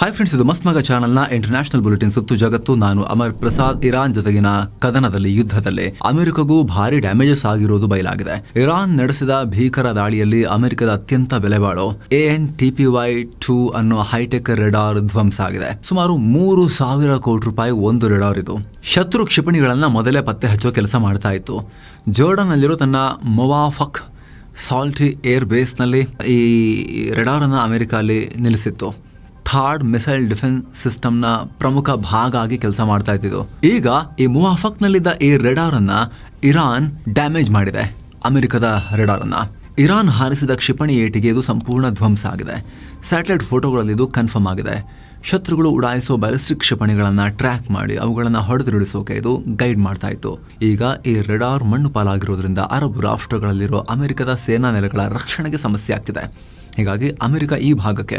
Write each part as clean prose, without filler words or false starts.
Hi friends, ಇದು ಮಸ್ತ್ ಮಗ ಚಾನಲ್ನ ಇಂಟರ್ನ್ಯಾಷನಲ್ ಬುಲೆಟಿನ್ ಸುತ್ತು ಜಗತ್ತು. ನಾನು ಅಮರ್ ಪ್ರಸಾದ್. ಇರಾನ್ ಜೊತೆಗಿನ ಕದನದಲ್ಲಿ ಯುದ್ಧದಲ್ಲಿ ಅಮೆರಿಕಗೂ ಭಾರಿ ಡ್ಯಾಮೇಜಸ್ ಆಗಿರುವುದು ಬಯಲಾಗಿದೆ. ಇರಾನ್ ನಡೆಸಿದ ಭೀಕರ ದಾಳಿಯಲ್ಲಿ ಅಮೆರಿಕದ ಅತ್ಯಂತ ಬೆಲೆಬಾಳೋ AN/TPY-2 ಅನ್ನೋ ಹೈಟೆಕ್ ರೆಡಾರ್ ಧ್ವಂಸ ಆಗಿದೆ. ಸುಮಾರು 3,000 ಕೋಟಿ ರೂಪಾಯಿ ಒಂದು ರೆಡಾರ್ ಇದು. ಶತ್ರು ಕ್ಷಿಪಣಿಗಳನ್ನ ಮೊದಲೇ ಪತ್ತೆ ಹಚ್ಚೋ ಕೆಲಸ ಮಾಡ್ತಾ ಇತ್ತು. ಜೋರ್ಡನ್ ನಲ್ಲಿರೋ ತನ್ನ ಮೊವಾಫಕ್ ಸಾಲ್ಟಿ ಏರ್ ಬೇಸ್ನಲ್ಲಿ ಈ ರೆಡಾರ್ ಅನ್ನ ಅಮೆರಿಕ ಅಲ್ಲಿ ನಿಲ್ಲಿಸಿತ್ತು. ಥಾರ್ಡ್ ಮಿಸೈಲ್ ಡಿಫೆನ್ಸ್ ಸಿಸ್ಟಮ್ನ ಪ್ರಮುಖ ಭಾಗ ಆಗಿ ಕೆಲಸ ಮಾಡ್ತಾ ಇದ್ದಿದ್ದು. ಈಗ ಈ ಮುವಾಫಕ್ನಲ್ಲಿದ್ದ ಈ ರೆಡಾರ್ ಅನ್ನ ಇರಾನ್ ಡ್ಯಾಮೇಜ್ ಮಾಡಿದೆ. ಅಮೆರಿಕದ ರೆಡಾರ್ ಅನ್ನ ಇರಾನ್ ಹಾರಿಸಿದ ಕ್ಷಿಪಣಿ ಏಟಿಗೆ ಇದು ಸಂಪೂರ್ಣ ಧ್ವಂಸ ಆಗಿದೆ. ಸ್ಯಾಟಲೈಟ್ ಫೋಟೋಗಳಲ್ಲಿ ಇದು ಕನ್ಫರ್ಮ್ ಆಗಿದೆ. ಶತ್ರುಗಳು ಉಡಾಯಿಸೋ ಬ್ಯಾಲಿಸ್ಟಿಕ್ ಕ್ಷಿಪಣಿಗಳನ್ನ ಟ್ರ್ಯಾಕ್ ಮಾಡಿ ಅವುಗಳನ್ನ ಹೊಡೆದುರುಳಿಸೋಕೆ ಇದು ಗೈಡ್ ಮಾಡ್ತಾ ಇತ್ತು. ಈಗ ಈ ರೆಡಾರ್ ಮಣ್ಣು ಪಾಲಾಗಿರೋದ್ರಿಂದ ಅರಬ್ ರಾಷ್ಟ್ರಗಳಲ್ಲಿರೋ ಅಮೆರಿಕದ ಸೇನಾ ನೆಲೆಗಳ ರಕ್ಷಣೆಗೆ ಸಮಸ್ಯೆ ಆಗ್ತಿದೆ. ಹೀಗಾಗಿ ಅಮೆರಿಕ ಈ ಭಾಗಕ್ಕೆ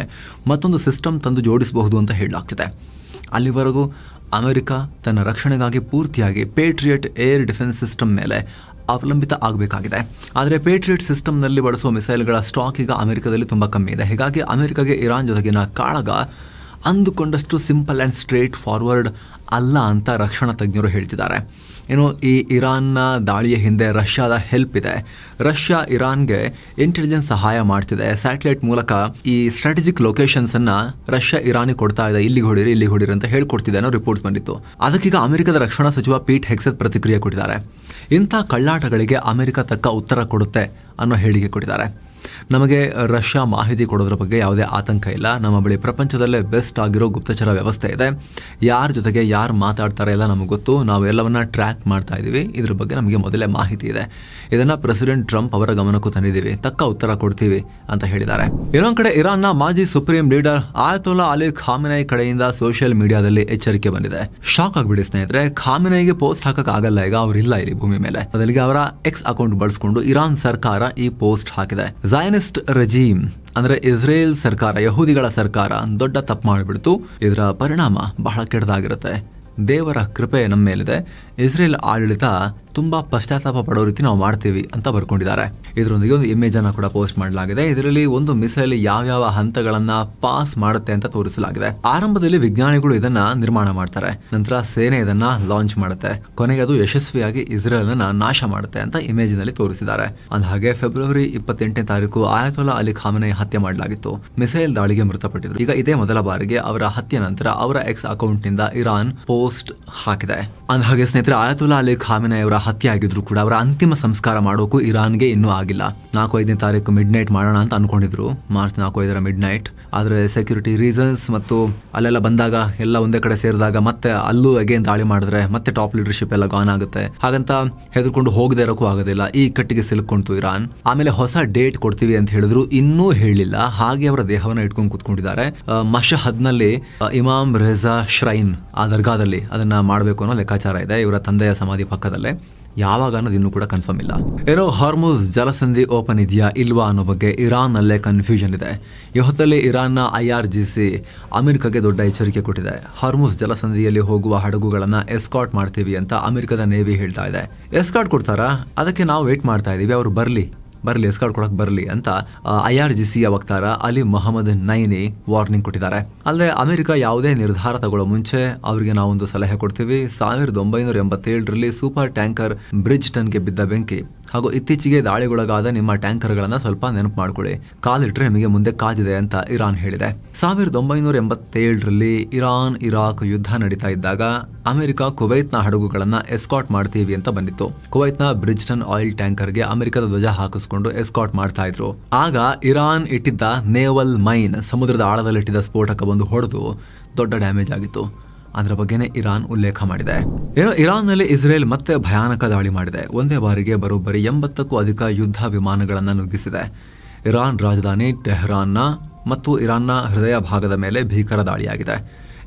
ಮತ್ತೊಂದು ಸಿಸ್ಟಮ್ ತಂದು ಜೋಡಿಸಬಹುದು ಅಂತ ಹೇಳಲಾಗ್ತಿದೆ. ಅಲ್ಲಿವರೆಗೂ ಅಮೆರಿಕ ತನ್ನ ರಕ್ಷಣೆಗಾಗಿ ಪೂರ್ತಿಯಾಗಿ ಪೇಟ್ರಿಯಟ್ ಏರ್ ಡಿಫೆನ್ಸ್ ಸಿಸ್ಟಮ್ ಮೇಲೆ ಅವಲಂಬಿತ ಆಗಬೇಕಾಗಿದೆ. ಆದರೆ ಪೇಟ್ರಿಯಟ್ ಸಿಸ್ಟಮ್ನಲ್ಲಿ ಬಳಸುವ ಮಿಸೈಲ್ಗಳ ಸ್ಟಾಕ್ ಈಗ ಅಮೆರಿಕದಲ್ಲಿ ತುಂಬ ಕಮ್ಮಿ ಇದೆ. ಹೀಗಾಗಿ ಅಮೆರಿಕಗೆ ಇರಾನ್ ಜೊತೆಗಿನ ಕಾಳಗ ಅಂದುಕೊಂಡಷ್ಟು ಸಿಂಪಲ್ ಆ್ಯಂಡ್ ಸ್ಟ್ರೇಟ್ ಫಾರ್ವರ್ಡ್ ಅಲ್ಲ ಅಂತ ರಕ್ಷಣಾ ತಜ್ಞರು ಹೇಳ್ತಿದ್ದಾರೆ. ಏನು, ಈ ಇರಾನ್ನ ದಾಳಿಯ ಹಿಂದೆ ರಷ್ಯಾದ ಹೆಲ್ಪ್ ಇದೆ. ರಷ್ಯಾ ಇರಾನ್ಗೆ ಇಂಟೆಲಿಜೆನ್ಸ್ ಸಹಾಯ ಮಾಡ್ತಿದೆ. ಸ್ಯಾಟಲೈಟ್ ಮೂಲಕ ಈ ಸ್ಟ್ರಾಟಜಿಕ್ ಲೊಕೇಶನ್ಸ್ ಅನ್ನ ರಷ್ಯಾ ಇರಾನಿಗೆ ಕೊಡ್ತಾ ಇದೆ. ಇಲ್ಲಿಗೆ ಹೊಡಿರಿ ಅಂತ ಹೇಳ್ಕೊಡ್ತಿದೆ ಅನ್ನೋ ರಿಪೋರ್ಟ್ಸ್ ಬಂದಿತ್ತು. ಅದಕ್ಕೀಗ ಅಮೆರಿಕದ ರಕ್ಷಣಾ ಸಚಿವ ಪೀಟ್ ಹೆಕ್ಸೆತ್ ಪ್ರತಿಕ್ರಿಯೆ ಕೊಟ್ಟಿದ್ದಾರೆ. ಇಂಥ ಕಳ್ಳಾಟಗಳಿಗೆ ಅಮೆರಿಕ ತಕ್ಕ ಉತ್ತರ ಕೊಡುತ್ತೆ ಅನ್ನೋ ಹೇಳಿಕೆ ಕೊಟ್ಟಿದ್ದಾರೆ. ನಮಗೆ ರಷ್ಯಾ ಮಾಹಿತಿ ಕೊಡೋದ್ರ ಬಗ್ಗೆ ಯಾವುದೇ ಆತಂಕ ಇಲ್ಲ. ನಮ್ಮ ಬಳಿ ಪ್ರಪಂಚದಲ್ಲೇ ಬೆಸ್ಟ್ ಆಗಿರೋ ಗುಪ್ತಚರ ವ್ಯವಸ್ಥೆ ಇದೆ. ಯಾರ ಜೊತೆಗೆ ಯಾರು ಮಾತಾಡ್ತಾರೆ ಎಲ್ಲ ನಮಗೆ ಗೊತ್ತು. ನಾವು ಎಲ್ಲವನ್ನ ಟ್ರ್ಯಾಕ್ ಮಾಡ್ತಾ ಇದ್ದೀವಿ. ಇದ್ರ ಬಗ್ಗೆ ನಮಗೆ ಮೊದಲೇ ಮಾಹಿತಿ ಇದೆ. ಇದನ್ನ ಪ್ರೆಸಿಡೆಂಟ್ ಟ್ರಂಪ್ ಅವರ ಗಮನಕ್ಕೂ ತಂದಿದ್ದೀವಿ. ತಕ್ಕ ಉತ್ತರ ಕೊಡ್ತೀವಿ ಅಂತ ಹೇಳಿದ್ದಾರೆ. ಇನ್ನೊಂದು ಕಡೆ ಇರಾನ್ನ ಮಾಜಿ ಸುಪ್ರೀಂ ಲೀಡರ್ ಆಯತೊಲ್ಲಾ ಅಲಿ ಖಾಮೆನೈ ಕಡೆಯಿಂದ ಸೋಷಿಯಲ್ ಮೀಡಿಯಾದಲ್ಲಿ ಎಚ್ಚರಿಕೆ ಬಂದಿದೆ. ಶಾಕ್ ಆಗ್ಬಿಡಿ ಸ್ನೇಹಿತರೆ. ಖಾಮೆನೈಗೆ ಪೋಸ್ಟ್ ಹಾಕಕ್ ಆಗಲ್ಲ. ಈಗ ಅವರಿಲ್ಲ ಇಲ್ಲಿ ಭೂಮಿ ಮೇಲೆ. ಬದಲಿಗೆ ಅವರ ಎಕ್ಸ್ ಅಕೌಂಟ್ ಬಳಸಿಕೊಂಡು ಇರಾನ್ ಸರ್ಕಾರ ಈ ಪೋಸ್ಟ್ ಹಾಕಿದೆ. ಝಾಯನಿಸ್ಟ್ ರೆಜೀಮ್ ಅಂದ್ರೆ ಇಸ್ರೇಲ್ ಸರ್ಕಾರ, ಯಹೂದಿಗಳ ಸರ್ಕಾರ ದೊಡ್ಡ ತಪ್ಪು ಮಾಡಿಬಿಡ್ತು. ಇದರ ಪರಿಣಾಮ ಬಹಳ ಕೆಟ್ಟದಾಗಿರುತ್ತೆ. ದೇವರ ಕೃಪೆ ನಮ್ಮ ಮೇಲಿದೆ. ಇಸ್ರೇಲ್ ಆಡಳಿತ ತುಂಬಾ ಪಶ್ಚಾತ್ತಾಪ ಪಡೋ ರೀತಿ ನಾವು ಮಾಡ್ತೀವಿ ಅಂತ ಬರ್ಕೊಂಡಿದ್ದಾರೆ. ಇದರೊಂದಿಗೆ ಒಂದು ಇಮೇಜ್ ಅನ್ನ ಕೂಡ ಪೋಸ್ಟ್ ಮಾಡಲಾಗಿದೆ. ಇದರಲ್ಲಿ ಒಂದು ಮಿಸೈಲ್ ಯಾವ ಹಂತಗಳನ್ನ ಪಾಸ್ ಮಾಡುತ್ತೆ ಅಂತ ತೋರಿಸಲಾಗಿದೆ. ಆರಂಭದಲ್ಲಿ ವಿಜ್ಞಾನಿಗಳು ಇದನ್ನ ನಿರ್ಮಾಣ ಮಾಡ್ತಾರೆ. ನಂತರ ಸೇನೆ ಇದನ್ನ ಲಾಂಚ್ ಮಾಡುತ್ತೆ. ಕೊನೆಗೆ ಅದು ಯಶಸ್ವಿಯಾಗಿ ಇಸ್ರೇಲ್ ಅನ್ನ ನಾಶ ಮಾಡುತ್ತೆ ಅಂತ ಇಮೇಜ್ ನಲ್ಲಿ ತೋರಿಸಿದ್ದಾರೆ. ಅಂದಹಾಗೆ ಫೆಬ್ರವರಿ 28ನೇ ತಾರೀಕು ಆಯತೊಲ್ಲಾ ಅಲಿ ಖಾಮೆನೈ ಹತ್ಯೆ ಮಾಡಲಾಗಿತ್ತು. ಮಿಸೈಲ್ ದಾಳಿಗೆ ಮೃತಪಟ್ಟಿದ್ರು. ಈಗ ಇದೇ ಮೊದಲ ಬಾರಿಗೆ ಅವರ ಹತ್ಯೆ ನಂತರ ಅವರ ಎಕ್ಸ್ ಅಕೌಂಟ್ ನಿಂದ ಇರಾನ್ ಪೋಸ್ಟ್ ಹಾಕಿದೆ. ಅಂದಹಾಗೆ ಸ್ನೇಹಿತರೆ, ಆಯತೊಲ್ಲಾ ಅಲಿ ಖಾಮೆನೈ ಅವರ ಹತ್ಯೆ ಆಗಿದ್ರು ಕೂಡ ಅವರ ಅಂತಿಮ ಸಂಸ್ಕಾರ ಮಾಡೋಕು ಇರಾನ್ಗೆ ಇನ್ನೂ ಆಗಿಲ್ಲ. 4-5ನೇ ತಾರೀಕು ಮಿಡ್ ನೈಟ್ ಮಾಡೋಣ ಅಂತ ಅನ್ಕೊಂಡಿದ್ರು, ಮಾರ್ಚ್ 4-5 ಮಿಡ್ ನೈಟ್. ಆದ್ರೆ ಸೆಕ್ಯೂರಿಟಿ ರೀಸನ್ಸ್ ಮತ್ತು ಅಲ್ಲೆಲ್ಲ ಬಂದಾಗ ಎಲ್ಲ ಒಂದೇ ಕಡೆ ಸೇರಿದಾಗ ಮತ್ತೆ ಅಲ್ಲೂ ಅಗೇನ್ ದಾಳಿ ಮಾಡಿದ್ರೆ ಮತ್ತೆ ಟಾಪ್ ಲೀಡರ್ಶಿಪ್ ಎಲ್ಲ ಗಾನ್ ಆಗುತ್ತೆ. ಹಾಗಂತ ಹೆದರ್ಕೊಂಡು ಹೋಗದೆ ಇರೋಕ್ಕೂ ಆಗೋದಿಲ್ಲ. ಈ ಕಟ್ಟಿಗೆ ಸಿಲುಕೊಂತು ಇರಾನ್. ಆಮೇಲೆ ಹೊಸ ಡೇಟ್ ಕೊಡ್ತೀವಿ ಅಂತ ಹೇಳಿದ್ರು, ಇನ್ನೂ ಹೇಳಿಲ್ಲ. ಹಾಗೆ ಅವರ ದೇಹವನ್ನ ಇಟ್ಕೊಂಡು ಕೂತ್ಕೊಂಡಿದ್ದಾರೆ. ಮಶಹದ್ನಲ್ಲಿ ಇಮಾಮ್ ರೆಜಾ ಶ್ರೈನ್ ಆ ದರ್ಗಾದಲ್ಲಿ ಅದನ್ನ ಮಾಡಬೇಕು ಅನ್ನೋ ಲೆಕ್ಕಾಚಾರ ಇದೆ. ಇವರ ತಂದೆಯ ಸಮಾಧಿ ಪಕ್ಕದಲ್ಲೇ. ಯಾವಾಗ ಅನ್ನೋದು ಇನ್ನೂ ಕೂಡ ಕನ್ಫರ್ಮ್ ಇಲ್ಲ. ಏನೋ ಹಾರ್ಮುಜ್ ಜಲಸಂಧಿ ಓಪನ್ ಇದೆಯಾ ಇಲ್ವಾ ಅನ್ನೋ ಬಗ್ಗೆ ಇರಾನ್ ನಲ್ಲೇ ಕನ್ಫ್ಯೂಷನ್ ಇದೆ. ಈ ಹೊತ್ತಲ್ಲಿ ಇರಾನ್ನ IRGC ಅಮೆರಿಕಗೆ ದೊಡ್ಡ ಎಚ್ಚರಿಕೆ ಕೊಟ್ಟಿದೆ. ಹಾರ್ಮುಜ್ ಜಲಸಂಧಿಯಲ್ಲಿ ಹೋಗುವ ಹಡಗುಗಳನ್ನ ಎಸ್ಕಾರ್ಟ್ ಮಾಡ್ತೀವಿ ಅಂತ ಅಮೆರಿಕದ ನೇವಿ ಹೇಳ್ತಾ ಇದೆ. ಎಸ್ಕಾರ್ಟ್ ಕೊಡ್ತಾರಾ? ಅದಕ್ಕೆ ನಾವು ವೇಟ್ ಮಾಡ್ತಾ ಇದೀವಿ. ಅವರು ಬರ್ಲಿ ಎಸ್ಕಾರ್ಟ್ ಕೊಡಕ್ ಬರ್ಲಿ ಅಂತ IRGCಯ ವಕ್ತಾರ ಅಲಿ ಮೊಹಮ್ಮದ್ ನೈನಿ ವಾರ್ನಿಂಗ್ ಕೊಟ್ಟಿದ್ದಾರೆ. ಅಲ್ಲದೆ ಅಮೆರಿಕ ಯಾವುದೇ ನಿರ್ಧಾರ ತಗೊಳ್ಳೋ ಮುಂಚೆ ಅವರಿಗೆ ನಾವೊಂದು ಸಲಹೆ ಕೊಡ್ತೀವಿ. 1987ರಲ್ಲಿ ಸೂಪರ್ ಟ್ಯಾಂಕರ್ ಬ್ರಿಡ್ಜ್ಟನ್ಗೆ ಬಿದ್ದ ಬೆಂಕಿ ಹಾಗೂ ಇತ್ತೀಚೆಗೆ ದಾಳಿಗೊಳಗಾದ ನಿಮ್ಮ ಟ್ಯಾಂಕರ್ಗಳನ್ನ ಸ್ವಲ್ಪ ನೆನಪು ಮಾಡ್ಕೊಳ್ಳಿ. ಕಾಲಿಟ್ರೆ ನಿಮಗೆ ಮುಂದೆ ಕಾದಿದೆ ಅಂತ ಇರಾನ್ ಹೇಳಿದೆ. 1987ರಲ್ಲಿ ಇರಾನ್ ಇರಾಕ್ ಯುದ್ಧ ನಡೀತಾ ಇದ್ದಾಗ ಅಮೆರಿಕ ಕುವೈತ್ನ ಹಡಗುಗಳನ್ನ ಎಸ್ಕಾರ್ಟ್ ಮಾಡ್ತೀವಿ ಅಂತ ಬಂದಿತ್ತು. ಕುವೈತ್ನ ಬ್ರಿಡ್ಜ್ಟನ್ ಆಯಿಲ್ ಟ್ಯಾಂಕರ್ಗೆ ಅಮೆರಿಕದ ಧ್ವಜ ಹಾಕಿಸ್ಕೊಂಡು ಎಸ್ಕಾರ್ಟ್ ಮಾಡ್ತಾ ಇದ್ರು. ಆಗ ಇರಾನ್ ಇಟ್ಟಿದ್ದ ನೇವಲ್ ಮೈನ್, ಸಮುದ್ರದ ಆಳದಲ್ಲಿಟ್ಟಿದ್ದ ಸ್ಫೋಟಕ ಬಂದು ಹೊಡೆದು ದೊಡ್ಡ ಡ್ಯಾಮೇಜ್ ಆಗಿತ್ತು. ಅದರ ಬಗ್ಗೆನೇ ಇರಾನ್ ಉಲ್ಲೇಖ ಮಾಡಿದೆ. ಇರಾನ್ನಲ್ಲಿ ಇಸ್ರೇಲ್ ಮತ್ತೆ ಭಯಾನಕ ದಾಳಿ ಮಾಡಿದೆ. ಒಂದೇ ಬಾರಿಗೆ ಬರೋಬ್ಬರಿ 80ಕ್ಕೂ ಅಧಿಕ ಯುದ್ಧ ವಿಮಾನಗಳನ್ನು ನುಗ್ಗಿಸಿದೆ. ಇರಾನ್ ರಾಜಧಾನಿ ಟೆಹರಾನ್ನ ಮತ್ತು ಇರಾನ್ನ ಹೃದಯ ಭಾಗದ ಮೇಲೆ ಭೀಕರ ದಾಳಿಯಾಗಿದೆ.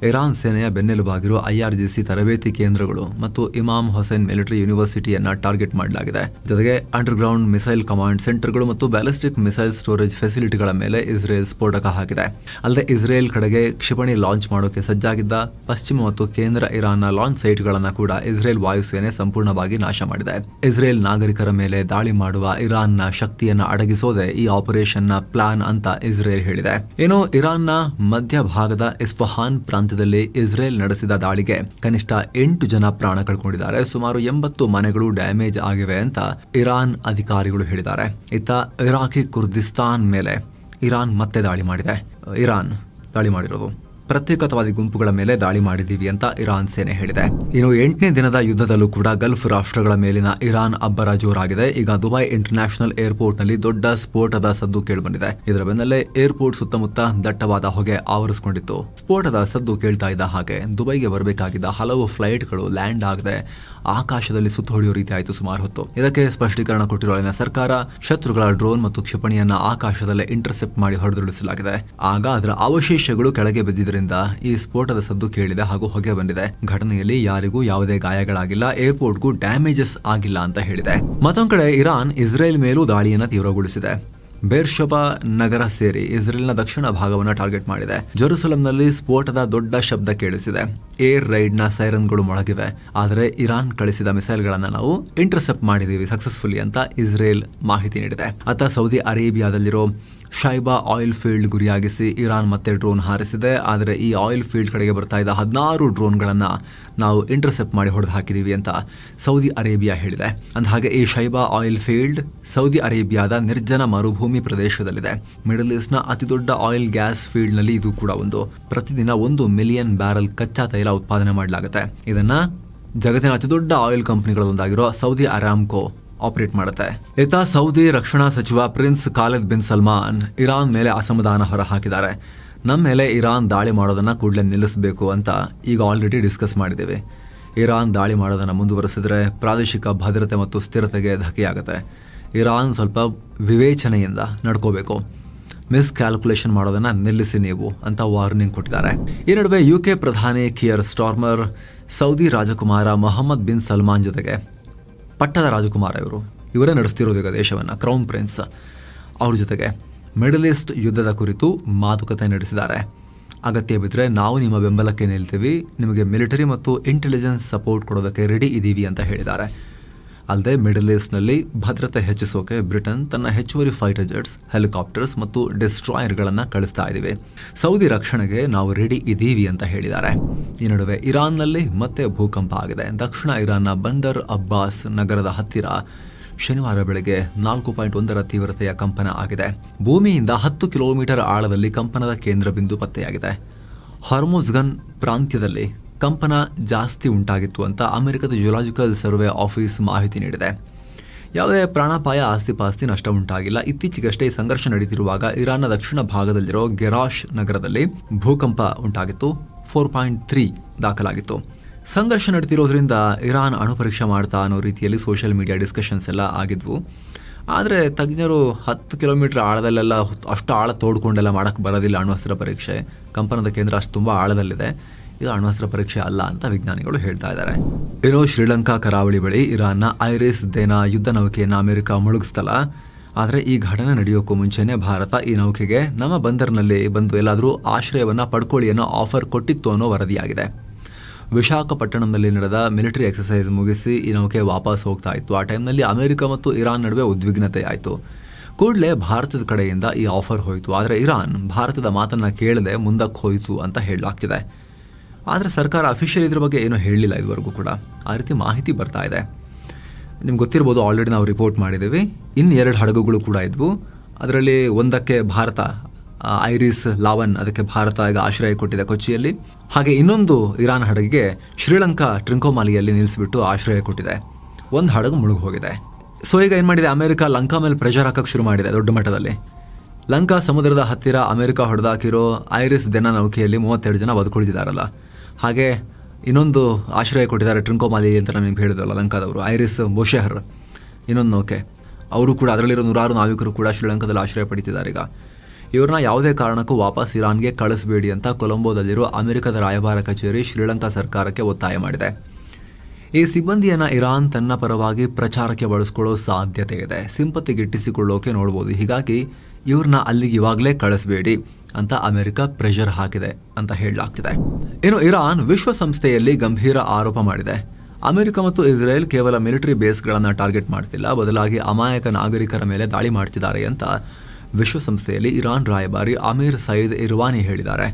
ಇರಾನ್ ಸೇನೆಯ ಬೆನ್ನೆಲುಬಾಗಿರುವ IRGC ತರಬೇತಿ ಕೇಂದ್ರಗಳು ಮತ್ತು ಇಮಾಮ್ ಹುಸೇನ್ ಮಿಲಿಟರಿ ಯೂನಿವರ್ಸಿಟಿಯನ್ನ ಟಾರ್ಗೆಟ್ ಮಾಡಲಾಗಿದೆ. ಜೊತೆಗೆ ಅಂಡರ್ಗ್ರೌಂಡ್ ಮಿಸೈಲ್ ಕಮಾಂಡ್ ಸೆಂಟರ್ಗಳು ಮತ್ತು ಬ್ಯಾಲಿಸ್ಟಿಕ್ ಮಿಸೈಲ್ ಸ್ಟೋರೇಜ್ ಫೆಸಿಲಿಟಿಗಳ ಮೇಲೆ ಇಸ್ರೇಲ್ ಸ್ಫೋಟಕ ಹಾಕಿದೆ. ಅಲ್ಲದೆ ಇಸ್ರೇಲ್ ಕಡೆಗೆ ಕ್ಷಿಪಣಿ ಲಾಂಚ್ ಮಾಡೋಕೆ ಸಜ್ಜಾಗಿದ್ದ ಪಶ್ಚಿಮ ಮತ್ತು ಕೇಂದ್ರ ಇರಾನ್ನ ಲಾಂಚ್ ಸೈಟ್ಗಳನ್ನು ಕೂಡ ಇಸ್ರೇಲ್ ವಾಯುಸೇನೆ ಸಂಪೂರ್ಣವಾಗಿ ನಾಶ ಮಾಡಿದೆ. ಇಸ್ರೇಲ್ ನಾಗರಿಕರ ಮೇಲೆ ದಾಳಿ ಮಾಡುವ ಇರಾನ್ನ ಶಕ್ತಿಯನ್ನ ಅಡಗಿಸೋದೇ ಈ ಆಪರೇಷನ್ನ ಪ್ಲಾನ್ ಅಂತ ಇಸ್ರೇಲ್ ಹೇಳಿದೆ. ಇನ್ನು ಇರಾನ್ನ ಮಧ್ಯಭಾಗದ ಇಸ್ಫಹಾನ್ ಪ್ರಾಂತ್ಯದಲ್ಲಿ ಇಸ್ರೇಲ್ ನಡೆಸಿದ ದಾಳಿಗೆ ಕನಿಷ್ಠ 8 ಜನ ಪ್ರಾಣ ಕಳ್ಕೊಂಡಿದ್ದಾರೆ. ಸುಮಾರು 80 ಮನೆಗಳು ಡ್ಯಾಮೇಜ್ ಆಗಿವೆ ಅಂತ ಇರಾನ್ ಅಧಿಕಾರಿಗಳು ಹೇಳಿದ್ದಾರೆ. ಇತ್ತ ಇರಾಕಿ ಕುರ್ದಿಸ್ತಾನ್ ಮೇಲೆ ಇರಾನ್ ಮತ್ತೆ ದಾಳಿ ಮಾಡಿದೆ. ಇರಾನ್ ದಾಳಿ ಮಾಡಿರೋದು ಪ್ರತ್ಯೇಕತಾವಾದಿ ಗುಂಪುಗಳ ಮೇಲೆ ದಾಳಿ ಮಾಡಿದ್ದೀವಿ ಅಂತ ಇರಾನ್ ಸೇನೆ ಹೇಳಿದೆ. ಇನ್ನು 8ನೇ ದಿನದ ಯುದ್ಧದಲ್ಲೂ ಕೂಡ ಗಲ್ಫ್ ರಾಷ್ಟ್ರಗಳ ಮೇಲಿನ ಇರಾನ್ ಅಬ್ಬರ ಜೋರಾಗಿದೆ. ಈಗ ದುಬೈ ಇಂಟರ್ನ್ಯಾಷನಲ್ ಏರ್ಪೋರ್ಟ್ ನಲ್ಲಿ ದೊಡ್ಡ ಸ್ಫೋಟದ ಸದ್ದು ಕೇಳಿಬಂದಿದೆ. ಇದರ ಬೆನ್ನಲ್ಲೇ ಏರ್ಪೋರ್ಟ್ ಸುತ್ತಮುತ್ತ ದಟ್ಟವಾದ ಹೊಗೆ ಆವರಿಸಿಕೊಂಡಿತ್ತು. ಸ್ಫೋಟದ ಸದ್ದು ಕೇಳ್ತಾ ಇದ್ದ ಹಾಗೆ ದುಬೈಗೆ ಬರಬೇಕಾಗಿದ್ದ ಹಲವು ಫ್ಲೈಟ್ಗಳು ಲ್ಯಾಂಡ್ ಆಗದೆ ಆಕಾಶದಲ್ಲಿ ಸುತ್ತು ಹೊಡೆಯುವ ರೀತಿ ಆಯಿತು ಸುಮಾರು ಹೊತ್ತು. ಇದಕ್ಕೆ ಸ್ಪಷ್ಟೀಕರಣ ಕೊಟ್ಟಿರುವ ಅಲ್ಲಿನ ಸರ್ಕಾರ ಶತ್ರುಗಳ ಡ್ರೋನ್ ಮತ್ತು ಕ್ಷಿಪಣಿಯನ್ನ ಆಕಾಶದಲ್ಲೇ ಇಂಟರ್ಸೆಪ್ಟ್ ಮಾಡಿ ಹೊಡೆದುರುಳಿಸಲಾಗಿದೆ. ಆಗ ಅದರ ಅವಶೇಷಗಳು ಕೆಳಗೆ ಬಿದ್ದಿದ್ದರಿಂದ ಈ ಸ್ಫೋಟದ ಸದ್ದು ಕೇಳಿದೆ ಹಾಗೂ ಹೊಗೆ ಬಂದಿದೆ. ಘಟನೆಯಲ್ಲಿ ಯಾರಿಗೂ ಯಾವುದೇ ಗಾಯಗಳಾಗಿಲ್ಲ, ಏರ್ಪೋರ್ಟ್ಗೂ ಡ್ಯಾಮೇಜಸ್ ಆಗಿಲ್ಲ ಅಂತ ಹೇಳಿದೆ. ಮತ್ತೊಂದು ಕಡೆ ಇರಾನ್ ಇಸ್ರೇಲ್ ಮೇಲೂ ದಾಳಿಯನ್ನು ತೀವ್ರಗೊಳಿಸಿದೆ. ಬೇರ್ಷಬಾ ನಗರ ಸೇರಿ ಇಸ್ರೇಲ್ನ ದಕ್ಷಿಣ ಭಾಗವನ್ನು ಟಾರ್ಗೆಟ್ ಮಾಡಿದೆ. ಜೆರುಸಲೆಂನಲ್ಲಿ ಸ್ಫೋಟದ ದೊಡ್ಡ ಶಬ್ದ ಕೇಳಿಸಿದೆ. ಏರ್ ರೈಡ್ನ ಸೈರನ್ಗಳು ಮೊಳಗಿವೆ. ಆದರೆ ಇರಾನ್ ಕಳಿಸಿದ ಮಿಸೈಲ್ಗಳನ್ನು ನಾವು ಇಂಟರ್ಸೆಪ್ಟ್ ಮಾಡಿದೀವಿ ಸಕ್ಸಸ್ಫುಲಿ ಅಂತ ಇಸ್ರೇಲ್ ಮಾಹಿತಿ ನೀಡಿದೆ. ಅತ್ತ ಸೌದಿ ಅರೇಬಿಯಾದಲ್ಲಿರೋ ಶೈಬಾ ಆಯಿಲ್ ಫೀಲ್ಡ್ ಗುರಿಯಾಗಿಸಿ ಇರಾನ್ ಮತ್ತೆ ಡ್ರೋನ್ ಹಾರಿಸಿದೆ. ಆದರೆ ಈ ಆಯಿಲ್ ಫೀಲ್ಡ್ ಕಡೆಗೆ ಬರ್ತಾ ಇದ್ದ 16 ಡ್ರೋನ್ಗಳನ್ನು ನಾವು ಇಂಟರ್ಸೆಪ್ಟ್ ಮಾಡಿ ಹೊಡೆದು ಹಾಕಿದೀವಿ ಅಂತ ಸೌದಿ ಅರೇಬಿಯಾ ಹೇಳಿದೆ. ಅಂದಹಾಗೆ ಈ ಶೈಬಾ ಆಯಿಲ್ ಫೀಲ್ಡ್ ಸೌದಿ ಅರೇಬಿಯಾದ ನಿರ್ಜನ ಮರುಭೂಮಿ ಪ್ರದೇಶದಲ್ಲಿದೆ. ಮಿಡಲ್ ಈಸ್ಟ್ನ ಅತಿದೊಡ್ಡ ಆಯಿಲ್ ಗ್ಯಾಸ್ ಫೀಲ್ಡ್ ನಲ್ಲಿ ಇದು ಕೂಡ ಒಂದು. ಪ್ರತಿದಿನ 1 ಮಿಲಿಯನ್ ಬ್ಯಾರಲ್ ಕಚ್ಚಾ ತೈಲ ಉತ್ಪಾದನೆ ಮಾಡಲಾಗುತ್ತೆ. ಇದನ್ನ ಜಗತ್ತಿನ ಅತಿದೊಡ್ಡ ಆಯಿಲ್ ಕಂಪನಿಗಳೊಂದಾಗಿರೋ ಸೌದಿ ಅರಾಮ್ಕೋ ಆಪರೇಟ್ ಮಾಡುತ್ತೆ. ಇತ್ತ ಸೌದಿ ರಕ್ಷಣಾ ಸಚಿವ prince Khalid bin Salman Iran ಮೇಲೆ ಅಸಮಾಧಾನ ಹೊರಹಾಕಿದ್ದಾರೆ. ನಮ್ಮ ಮೇಲೆ ಇರಾನ್ ದಾಳಿ ಮಾಡೋದನ್ನ ಕೂಡಲೇ ನಿಲ್ಲಿಸಬೇಕು ಅಂತ ಈಗ ಆಲ್ರೆಡಿ ಡಿಸ್ಕಸ್ ಮಾಡಿದ್ದೇವೆ. ಇರಾನ್ ದಾಳಿ ಮಾಡೋದನ್ನ ಮುಂದುವರೆಸಿದ್ರೆ ಪ್ರಾದೇಶಿಕ ಭದ್ರತೆ ಮತ್ತು ಸ್ಥಿರತೆಗೆ ಧಕ್ಕೆಯಾಗುತ್ತೆ. ಇರಾನ್ ಸ್ವಲ್ಪ ವಿವೇಚನೆಯಿಂದ ನಡ್ಕೋಬೇಕು. ಮಿಸ್ ಕ್ಯಾಲ್ಕುಲೇಷನ್ ಮಾಡೋದನ್ನ ನಿಲ್ಲಿಸಿ ನೀವು ಅಂತ ವಾರ್ನಿಂಗ್ ಕೊಟ್ಟಿದ್ದಾರೆ. ಈ ನಡುವೆ UK ಪ್ರಧಾನಿ ಕಿಯರ್ ಸ್ಟಾರ್ಮರ್ ಸೌದಿ ರಾಜಕುಮಾರ ಮೊಹಮ್ಮದ್ ಬಿನ್ ಸಲ್ಮಾನ್ ಜೊತೆಗೆ ಪಟ್ಟದ ರಾಜಕುಮಾರ ಇವರೇ ನಡೆಸ್ತಿರೋದು ಈಗ ದೇಶವನ್ನು, ಕ್ರೌನ್ ಪ್ರಿನ್ಸ್ ಅವ್ರ ಜೊತೆಗೆ ಮಿಡಲ್ ಈಸ್ಟ್ ಯುದ್ಧದ ಕುರಿತು ಮಾತುಕತೆ ನಡೆಸಿದ್ದಾರೆ. ಅಗತ್ಯ ಬಿದ್ದರೆ ನಾವು ನಿಮ್ಮ ಬೆಂಬಲಕ್ಕೆ ನಿಲ್ತೀವಿ, ನಿಮಗೆ ಮಿಲಿಟರಿ ಮತ್ತು ಇಂಟೆಲಿಜೆನ್ಸ್ ಸಪೋರ್ಟ್ ಕೊಡೋದಕ್ಕೆ ರೆಡಿ ಇದ್ದೀವಿ ಅಂತ ಹೇಳಿದ್ದಾರೆ. ಅಲ್ಲದೆ ಮಿಡಲ್ ಈಸ್ಟ್ನಲ್ಲಿ ಭದ್ರತೆ ಹೆಚ್ಚಿಸೋಕೆ ಬ್ರಿಟನ್ ತನ್ನ ಹೆಚ್ಚುವರಿ ಫೈಟರ್ ಜೆಟ್ಸ್, ಹೆಲಿಕಾಪ್ಟರ್ಸ್ ಮತ್ತು ಡಿಸ್ಟ್ರಾಯರ್ಗಳನ್ನು ಕಳಿಸ್ತಾ ಇದ್ದೀವಿ. ಸೌದಿ ರಕ್ಷಣೆಗೆ ನಾವು ರೆಡಿ ಇದ್ದೀವಿ ಅಂತ ಹೇಳಿದ್ದಾರೆ. ಈ ನಡುವೆ ಇರಾನ್ನಲ್ಲಿ ಮತ್ತೆ ಭೂಕಂಪ ಆಗಿದೆ. ದಕ್ಷಿಣ ಇರಾನ್ನ ಬಂದರ್ ಅಬ್ಬಾಸ್ ನಗರದ ಹತ್ತಿರ ಶನಿವಾರ ಬೆಳಗ್ಗೆ 4.1 ತೀವ್ರತೆಯ ಕಂಪನ ಆಗಿದೆ. ಭೂಮಿಯಿಂದ 10 ಕಿಲೋಮೀಟರ್ ಆಳದಲ್ಲಿ ಕಂಪನದ ಕೇಂದ್ರ ಬಿಂದು ಪತ್ತೆಯಾಗಿದೆ. ಹಾರ್ಮುಜ್ಗನ್ ಪ್ರಾಂತ್ಯದಲ್ಲಿ ಕಂಪನ ಜಾಸ್ತಿ ಉಂಟಾಗಿತ್ತು ಅಂತ ಅಮೆರಿಕದ ಜಿಯೋಲಾಜಿಕಲ್ ಸರ್ವೆ ಆಫೀಸ್ ಮಾಹಿತಿ ನೀಡಿದೆ. ಯಾವುದೇ ಪ್ರಾಣಾಪಾಯ, ಆಸ್ತಿಪಾಸ್ತಿ ನಷ್ಟ ಉಂಟಾಗಿಲ್ಲ. ಇತ್ತೀಚೆಗಷ್ಟೇ ಸಂಘರ್ಷ ನಡೆಯುತ್ತಿರುವಾಗ ಇರಾನ್ನ ದಕ್ಷಿಣ ಭಾಗದಲ್ಲಿರೋ ಗೆರಾಶ್ ನಗರದಲ್ಲಿ ಭೂಕಂಪ ಉಂಟಾಗಿತ್ತು. 4.3 ದಾಖಲಾಗಿತ್ತು. ಸಂಘರ್ಷ ನಡೀತಿರೋದ್ರಿಂದ ಇರಾನ್ ಅಣುಪರೀಕ್ಷೆ ಮಾಡ್ತಾ ಅನ್ನೋ ರೀತಿಯಲ್ಲಿ ಸೋಷಿಯಲ್ ಮೀಡಿಯಾ ಡಿಸ್ಕಷನ್ಸ್ ಎಲ್ಲ ಆಗಿದ್ವು. ಆದರೆ ತಜ್ಞರು 10 ಕಿಲೋಮೀಟರ್ ಆಳದಲ್ಲೆಲ್ಲ ಅಷ್ಟು ಆಳ ತೋಡ್ಕೊಂಡೆಲ್ಲ ಮಾಡೋಕ್ಕೆ ಬರೋದಿಲ್ಲ ಅಣ್ವಸ್ತ್ರ ಪರೀಕ್ಷೆ. ಕಂಪನದ ಕೇಂದ್ರ ಅಷ್ಟು ತುಂಬ ಆಳದಲ್ಲಿದೆ. ಇದು ಅಣ್ವಸ್ತ್ರ ಪರೀಕ್ಷೆ ಅಲ್ಲ ಅಂತ ವಿಜ್ಞಾನಿಗಳು ಹೇಳ್ತಾ ಇದ್ದಾರೆ. ಇರೋ ಶ್ರೀಲಂಕಾ ಕರಾವಳಿ ಬಳಿ ಇರಾನ್ನ ಐರಿಸ್ ದೇನಾ ಯುದ್ಧ ನೌಕೆಯನ್ನು ಅಮೆರಿಕ ಮುಳುಗಿಸ್ತಲ್ಲ. ಆದರೆ ಈ ಘಟನೆ ನಡೆಯೋಕ್ಕೂ ಮುಂಚೆನೆ ಭಾರತ ಈ ನೌಕೆಗೆ ನಮ್ಮ ಬಂದರ್ನಲ್ಲಿ ಬಂದು ಎಲ್ಲಾದರೂ ಆಶ್ರಯವನ್ನು ಪಡ್ಕೊಳ್ಳಿ ಅನ್ನೋ ಆಫರ್ ಕೊಟ್ಟಿತ್ತು ಅನ್ನೋ ವರದಿಯಾಗಿದೆ. ವಿಶಾಖಪಟ್ಟಣಂನಲ್ಲಿ ನಡೆದ ಮಿಲಿಟರಿ ಎಕ್ಸರ್ಸೈಸ್ ಮುಗಿಸಿ ಈ ನೌಕೆ ವಾಪಸ್ ಹೋಗ್ತಾ ಇತ್ತು. ಆ ಟೈಮ್ನಲ್ಲಿ ಅಮೆರಿಕ ಮತ್ತು ಇರಾನ್ ನಡುವೆ ಉದ್ವಿಗ್ನತೆ ಆಯಿತು. ಕೂಡಲೇ ಭಾರತದ ಕಡೆಯಿಂದ ಈ ಆಫರ್ ಹೋಯಿತು. ಆದರೆ ಇರಾನ್ ಭಾರತದ ಮಾತನ್ನು ಕೇಳದೆ ಮುಂದಕ್ಕೆ ಹೋಯಿತು ಅಂತ ಹೇಳಲಾಗ್ತಿದೆ. ಆದರೆ ಸರ್ಕಾರ ಅಫಿಷಿಯಲ್ ಇದ್ರ ಬಗ್ಗೆ ಏನೂ ಹೇಳಲಿಲ್ಲ ಇದುವರೆಗೂ ಕೂಡ. ಆ ರೀತಿ ಮಾಹಿತಿ ಬರ್ತಾ ಇದೆ. ನಿಮ್ಗೆ ಗೊತ್ತಿರ್ಬೋದು, ಆಲ್ರೆಡಿ ನಾವು ರಿಪೋರ್ಟ್ ಮಾಡಿದ್ದೀವಿ. ಇನ್ನು 2 ಹಡಗುಗಳು ಕೂಡ ಇದ್ವು. ಅದರಲ್ಲಿ ಒಂದಕ್ಕೆ ಭಾರತ ಐರಿಸ್ ಲಾವನ್, ಅದಕ್ಕೆ ಭಾರತ ಈಗ ಆಶ್ರಯ ಕೊಟ್ಟಿದೆ ಕೊಚ್ಚಿಯಲ್ಲಿ. ಹಾಗೆ ಇನ್ನೊಂದು ಇರಾನ್ ಹಡಗಿಗೆ ಶ್ರೀಲಂಕಾ ಟ್ರಿಂಕೋಮಾಲಿಯಲ್ಲಿ ನಿಲ್ಲಿಸಿಬಿಟ್ಟು ಆಶ್ರಯ ಕೊಟ್ಟಿದೆ. ಒಂದು ಹಡಗು ಮುಳುಗಿ ಹೋಗಿದೆ. ಸೊ ಈಗ ಏನು ಮಾಡಿದೆ, ಅಮೆರಿಕ ಲಂಕಾ ಮೇಲೆ ಪ್ರೆಷರ್ ಹಾಕಕ್ಕೆ ಶುರು ಮಾಡಿದೆ ದೊಡ್ಡ ಮಟ್ಟದಲ್ಲಿ. ಲಂಕಾ ಸಮುದ್ರದ ಹತ್ತಿರ ಅಮೆರಿಕ ಹೊಡೆದಾಕಿರೋ ಐರಿಸ್ ದೇನಾ ನೌಕೆಯಲ್ಲಿ 32 ಜನ ಬದುಕುಳಿದಿದ್ದಾರಲ್ಲ. ಹಾಗೆ ಇನ್ನೊಂದು ಆಶ್ರಯ ಕೊಟ್ಟಿದ್ದಾರೆ ಟ್ರಿಂಕೋಮಾಲಿ ಅಂತ ನಿಮ್ಗೆ ಹೇಳಿದ್ರಲ್ಲ ಲಂಕಾದವರು, ಐರಿಸ್ ಬೋಶೆಹರ್ ಇನ್ನೊಂದು ನೌಕೆ. ಅವರು ಕೂಡ ಅದರಲ್ಲಿರೋ 100 ನಾವಿಕರು ಕೂಡ ಶ್ರೀಲಂಕಾದಲ್ಲಿ ಆಶ್ರಯ ಪಡಿತಿದ್ದಾರೆ. ಈಗ ಇವ್ರನ್ನ ಯಾವುದೇ ಕಾರಣಕ್ಕೂ ವಾಪಸ್ ಇರಾನ್ಗೆ ಕಳಿಸಬೇಡಿ ಅಂತ ಕೊಲಂಬೋದಲ್ಲಿರುವ ಅಮೆರಿಕದ ರಾಯಭಾರ ಕಚೇರಿ ಶ್ರೀಲಂಕಾ ಸರ್ಕಾರಕ್ಕೆ ಒತ್ತಾಯ ಮಾಡಿದೆ. ಈ ಸಿಬ್ಬಂದಿಯನ್ನ ಇರಾನ್ ತನ್ನ ಪರವಾಗಿ ಪ್ರಚಾರಕ್ಕೆ ಬಳಸಿಕೊಳ್ಳೋ ಸಾಧ್ಯತೆ ಇದೆ, ಸಿಂಪತಿ ಗಿಟ್ಟಿಸಿಕೊಳ್ಳೋಕೆ ನೋಡ್ಬೋದು. ಹೀಗಾಗಿ ಇವ್ರನ್ನ ಅಲ್ಲಿಗೆ ಇವಾಗಲೇ ಕಳಿಸಬೇಡಿ ಅಂತ ಅಮೆರಿಕ ಪ್ರೆಷರ್ ಹಾಕಿದೆ ಅಂತ ಹೇಳಲಾಗ್ತಿದೆ. ಇನ್ನು ಇರಾನ್ ವಿಶ್ವಸಂಸ್ಥೆಯಲ್ಲಿ ಗಂಭೀರ ಆರೋಪ ಮಾಡಿದೆ. ಅಮೆರಿಕ ಮತ್ತು ಇಸ್ರೇಲ್ ಕೇವಲ ಮಿಲಿಟರಿ ಬೇಸ್ಗಳನ್ನು ಟಾರ್ಗೆಟ್ ಮಾಡ್ತಿಲ್ಲ, ಬದಲಾಗಿ ಅಮಾಯಕ ನಾಗರಿಕರ ಮೇಲೆ ದಾಳಿ ಮಾಡ್ತಿದ್ದಾರೆ ಅಂತ ವಿಶ್ವಸಂಸ್ಥೆಯಲ್ಲಿ ಇರಾನ್ ರಾಯಭಾರಿ ಅಮೀರ್ ಸಯೀದ್ ಇರ್ವಾನಿ ಹೇಳಿದ್ದಾರೆ.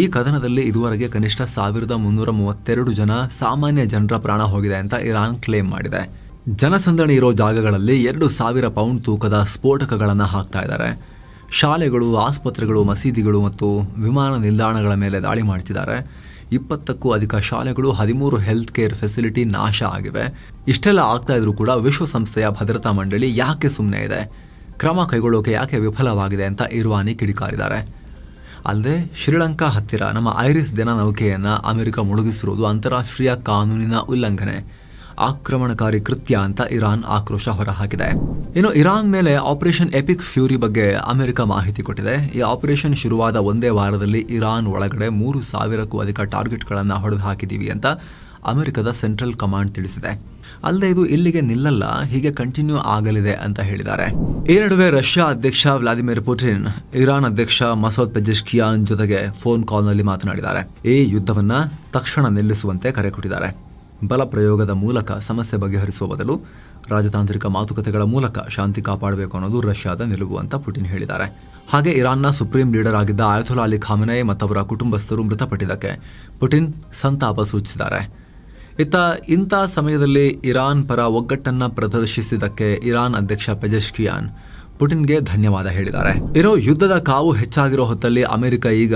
ಈ ಕದನದಲ್ಲಿ ಇದುವರೆಗೆ ಕನಿಷ್ಠ 1332 ಜನ ಸಾಮಾನ್ಯ ಜನರ ಪ್ರಾಣ ಹೋಗಿದೆ ಅಂತ ಇರಾನ್ ಕ್ಲೇಮ್ ಮಾಡಿದೆ. ಜನಸಂದಣಿ ಇರೋ ಜಾಗಗಳಲ್ಲಿ 2000 ಪೌಂಡ್ ತೂಕದ ಸ್ಫೋಟಕಗಳನ್ನು ಹಾಕ್ತಾ ಇದ್ದಾರೆ. ಶಾಲೆಗಳು, ಆಸ್ಪತ್ರೆಗಳು, ಮಸೀದಿಗಳು ಮತ್ತು ವಿಮಾನ ನಿಲ್ದಾಣಗಳ ಮೇಲೆ ದಾಳಿ ಮಾಡ್ತಿದ್ದಾರೆ. 20ಕ್ಕೂ ಅಧಿಕ ಶಾಲೆಗಳು, 13 ಹೆಲ್ತ್ ಕೇರ್ ಫೆಸಿಲಿಟಿ ನಾಶ ಆಗಿವೆ. ಇಷ್ಟೆಲ್ಲ ಆಗ್ತಾ ಇದ್ರೂ ಕೂಡ ವಿಶ್ವಸಂಸ್ಥೆಯ ಭದ್ರತಾ ಮಂಡಳಿ ಯಾಕೆ ಸುಮ್ಮನೆ ಇದೆ, ಕ್ರಮ ಕೈಗೊಳ್ಳೋಕೆ ಯಾಕೆ ವಿಫಲವಾಗಿದೆ ಅಂತ ಇರ್ವಾನಿ ಕಿಡಿಕಾರಿದ್ದಾರೆ. ಅಲ್ಲದೆ ಶ್ರೀಲಂಕಾ ಹತ್ತಿರ ನಮ್ಮ ಐರಿಸ್ ದಿನ ನೌಕೆಯನ್ನು ಅಮೆರಿಕ ಮುಳುಗಿಸಿರುವುದು ಅಂತಾರಾಷ್ಟ್ರೀಯ ಕಾನೂನಿನ ಉಲ್ಲಂಘನೆ, ಆಕ್ರಮಣಕಾರಿ ಕೃತ್ಯ ಅಂತ ಇರಾನ್ ಆಕ್ರೋಶ ಹೊರಹಾಕಿದೆ. ಇನ್ನು ಇರಾನ್ ಮೇಲೆ ಆಪರೇಷನ್ ಎಪಿಕ್ ಫ್ಯೂರಿ ಬಗ್ಗೆ ಅಮೆರಿಕ ಮಾಹಿತಿ ಕೊಟ್ಟಿದೆ. ಈ ಆಪರೇಷನ್ ಶುರುವಾದ ಒಂದೇ ವಾರದಲ್ಲಿ ಇರಾನ್ ಒಳಗಡೆ 3000ಕ್ಕೂ ಅಧಿಕ ಟಾರ್ಗೆಟ್ಗಳನ್ನು ಹೊಡೆದು ಹಾಕಿದ್ದೀವಿ ಅಂತ ಅಮೆರಿಕದ ಸೆಂಟ್ರಲ್ ಕಮಾಂಡ್ ತಿಳಿಸಿದೆ. ಅಲ್ಲದೆ ಇದು ಇಲ್ಲಿಗೆ ನಿಲ್ಲಲ್ಲ, ಹೀಗೆ ಕಂಟಿನ್ಯೂ ಆಗಲಿದೆ ಅಂತ ಹೇಳಿದ್ದಾರೆ. ಈ ನಡುವೆ ರಷ್ಯಾ ಅಧ್ಯಕ್ಷ ವ್ಲಾದಿಮಿರ್ ಪುಟಿನ್ ಇರಾನ್ ಅಧ್ಯಕ್ಷ ಮಸೂದ್ ಪೆಜೆಶ್ಕಿಯಾನ್ ಜೊತೆಗೆ ಫೋನ್ ಕಾಲ್ನಲ್ಲಿ ಮಾತನಾಡಿದ್ದಾರೆ. ಈ ಯುದ್ಧವನ್ನ ತಕ್ಷಣ ನಿಲ್ಲಿಸುವಂತೆ ಕರೆ ಕೊಟ್ಟಿದ್ದಾರೆ. ಬಲ ಪ್ರಯೋಗದ ಮೂಲಕ ಸಮಸ್ಯೆ ಬಗೆಹರಿಸುವ ಬದಲು ರಾಜತಾಂತ್ರಿಕ ಮಾತುಕತೆಗಳ ಮೂಲಕ ಶಾಂತಿ ಕಾಪಾಡಬೇಕು ಅನ್ನೋದು ರಷ್ಯಾದ ನಿಲುವು ಅಂತ ಪುಟಿನ್ ಹೇಳಿದ್ದಾರೆ. ಹಾಗೆ ಇರಾನ್ನ ಸುಪ್ರೀಂ ಲೀಡರ್ ಆಗಿದ್ದ ಆಯತುಲ್ಲಾ ಅಲಿ ಖಾಮೆನೈ ಮತ್ತವರ ಕುಟುಂಬಸ್ಥರು ಮೃತಪಟ್ಟಿದ್ದಕ್ಕೆ ಪುಟಿನ್ ಸಂತಾಪ ಸೂಚಿಸಿದ್ದಾರೆ. ಇಂಥ ಸಮಯದಲ್ಲಿ ಇರಾನ್ ಪರ ಒಗ್ಗಟ್ಟನ್ನ ಪ್ರದರ್ಶಿಸಿದ್ದಕ್ಕೆ ಇರಾನ್ ಅಧ್ಯಕ್ಷ ಪೆಜೆಶ್ಕಿಯಾನ್ ಪುಟಿನ್ಗೆ ಧನ್ಯವಾದ ಹೇಳಿದ್ದಾರೆ. ಇರೋ ಯುದ್ಧದ ಕಾವು ಹೆಚ್ಚಾಗಿರೋ ಹೊತ್ತಲ್ಲಿ ಅಮೆರಿಕ ಈಗ